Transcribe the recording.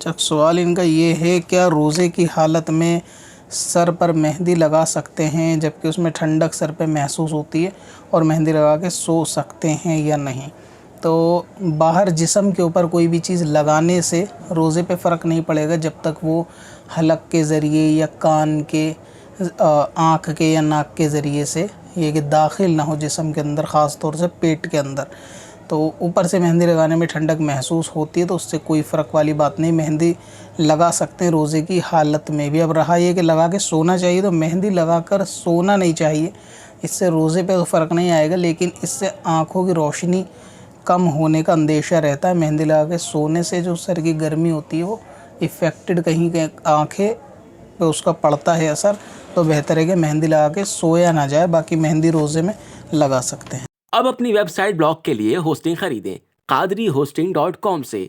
अच्छा, सवाल इनका ये है, क्या रोज़े की हालत में सर पर मेहंदी लगा सकते हैं जबकि उसमें ठंडक सर पे महसूस होती है, और मेहंदी लगा के सो सकते हैं या नहीं? तो बाहर जिस्म के ऊपर कोई भी चीज़ लगाने से रोज़े पे फ़र्क नहीं पड़ेगा जब तक वो हलक के ज़रिए या कान के आँख के या नाक के ज़रिए से ये कि दाखिल ना हो जिस्म के अंदर, ख़ास तौर से पेट के अंदर। तो ऊपर से मेहंदी लगाने में ठंडक महसूस होती है तो उससे कोई फ़र्क वाली बात नहीं, मेहंदी लगा सकते हैं रोज़े की हालत में भी। अब रहा ये कि लगा के सोना चाहिए, तो मेहंदी लगाकर सोना नहीं चाहिए, इससे रोज़े पे तो फ़र्क नहीं आएगा, लेकिन इससे आँखों की रोशनी कम होने का अंदेशा रहता है। मेहंदी लगा के सोने से जो सर की गर्मी होती है वो इफ़ेक्टेड कहीं के आँखें पे उसका पड़ता है असर, तो बेहतर है कि मेहंदी लगा के सोया ना जाए। बाकी मेहंदी रोज़े में लगा सकते हैं। अब अपनी वेबसाइट ब्लॉग के लिए होस्टिंग खरीदें qadri hosting.com से।